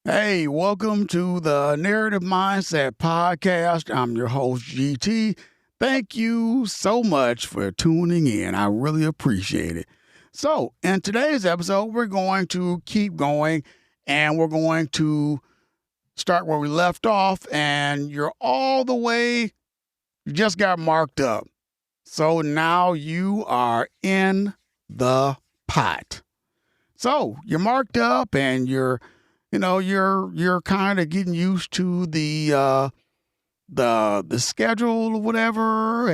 Hey, welcome to the Narrative Mindset Podcast. I'm your host, GT. Thank you so much for tuning in. I really appreciate it. So, in today's episode, we're going to keep going and we're going to start where we left off. And you're all the way, you just got marked up. So now you are in the pot. So you're marked up and you're kind of getting used to the schedule or whatever,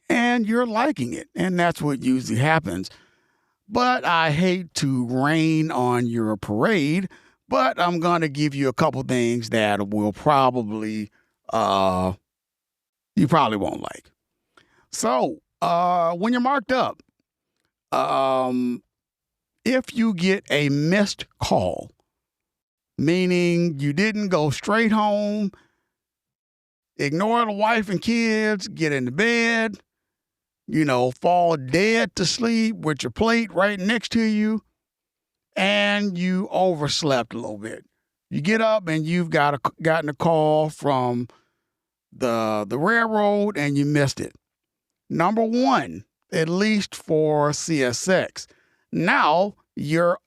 and you're liking it, and that's what usually happens. But I hate to rain on your parade, but I'm gonna give you a couple things that will probably you probably won't like. So when you're marked up, um, if you get a missed call, meaning you didn't go straight home, ignore the wife and kids, get into bed, fall dead to sleep with your plate right next to you, and you overslept a little bit. You get up and you've gotten a call from the railroad and you missed it. Number one, at least for CSX. Now you're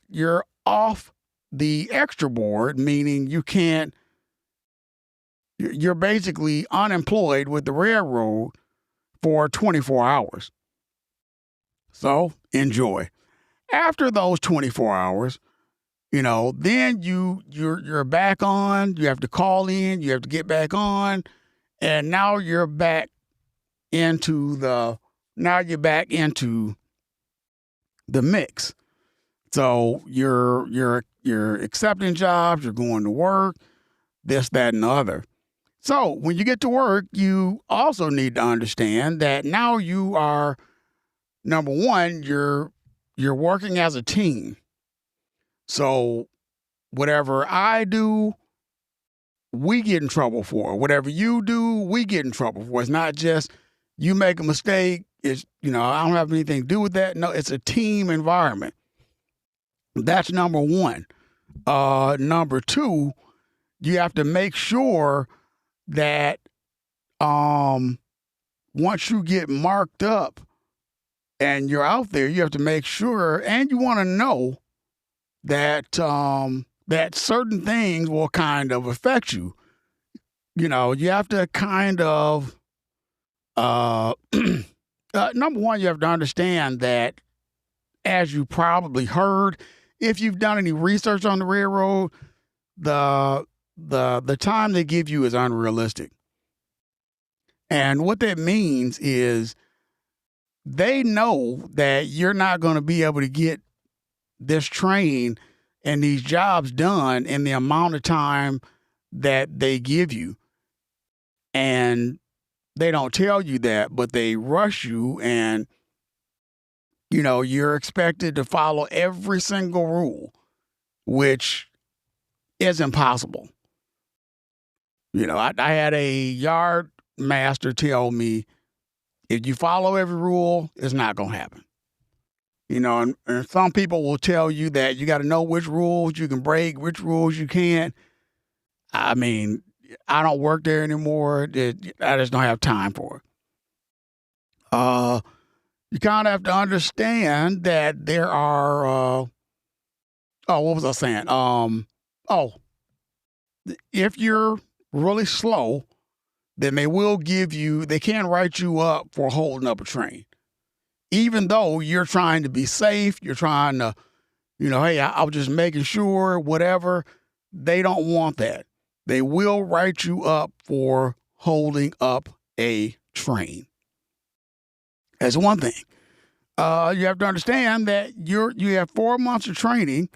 off the extra board, meaning you're basically unemployed with the railroad for 24 hours. So enjoy. After those 24 hours, then you're back on, you have to call in, you have to get back on, and now you're back into the mix. So you're accepting jobs, you're going to work, this, that, and the other. So when you get to work, you also need to understand that now you are, number one, you're working as a team. So whatever I do, we get in trouble for. Whatever you do, we get in trouble for. It's not just you make a mistake. It's, I don't have anything to do with that. No, it's a team environment. That's number one. Number two, you have to make sure that once you get marked up and you're out there, you have to make sure, and you want to know that that certain things will kind of affect you. You have to kind of number one, you have to understand that, as you probably heard, if you've done any research on the railroad, the time they give you is unrealistic. And what that means is they know that you're not going to be able to get this train and these jobs done in the amount of time that they give you. And they don't tell you that, but they rush you, and you're expected to follow every single rule, which is impossible. I had a yard master tell me, if you follow every rule, it's not going to happen. And some people will tell you that you got to know which rules you can break, which rules you can't. I mean, I don't work there anymore. I just don't have time for it. You kind of have to understand that there are, what was I saying? If you're really slow, then they can write you up for holding up a train. Even though you're trying to be safe, you're trying to, hey, I was just making sure, whatever. They don't want that. They will write you up for holding up a train. That's one thing. You have to understand that you have 4 months of training,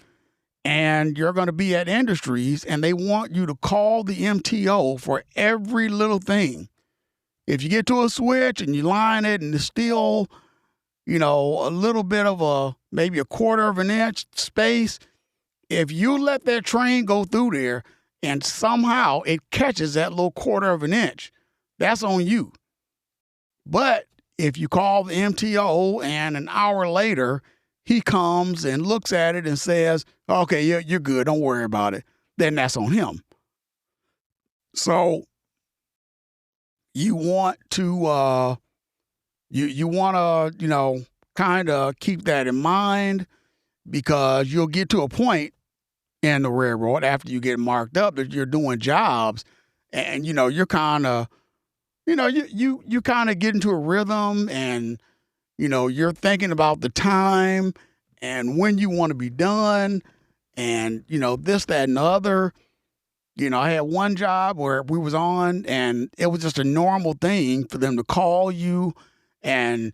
and you're going to be at Industries, and they want you to call the MTO for every little thing. If you get to a switch and you line it and it's still, a little bit of maybe a quarter of an inch space, if you let that train go through there and somehow it catches that little quarter of an inch, that's on you. But if you call the MTO and an hour later he comes and looks at it and says, okay, you're good. Don't worry about it. Then that's on him. So you want to, you want to, kind of keep that in mind, because you'll get to a point in the railroad after you get marked up that you're doing jobs, and you're kind of, you kind of get into a rhythm, and you're thinking about the time and when you want to be done, and this, that, and the other. I had one job where we was on, and it was just a normal thing for them to call you and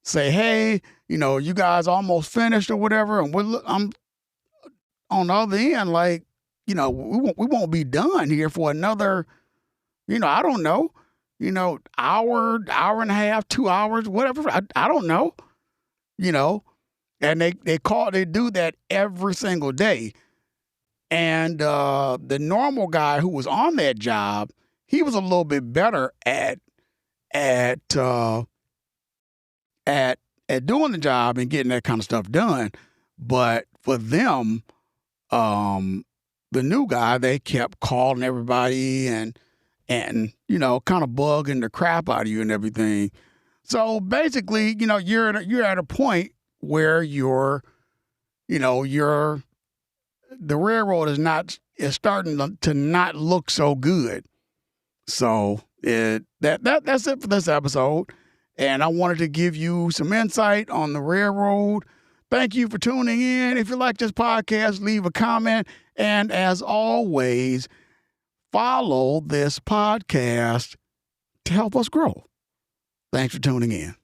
say, hey, you guys almost finished or whatever. And I'm on the other end, like, we won't be done here for another, I don't know, hour and a half, 2 hours, whatever. I don't know, and they do that every single day. And the normal guy who was on that job, he was a little bit better at doing the job and getting that kind of stuff done. But for them, the new guy, they kept calling everybody and kind of bugging the crap out of you and everything. So basically, you're at a point where the railroad is starting to not look so good. So that's it for this episode. And I wanted to give you some insight on the railroad. Thank you for tuning in. If you like this podcast, leave a comment. And as always, follow this podcast to help us grow. Thanks for tuning in.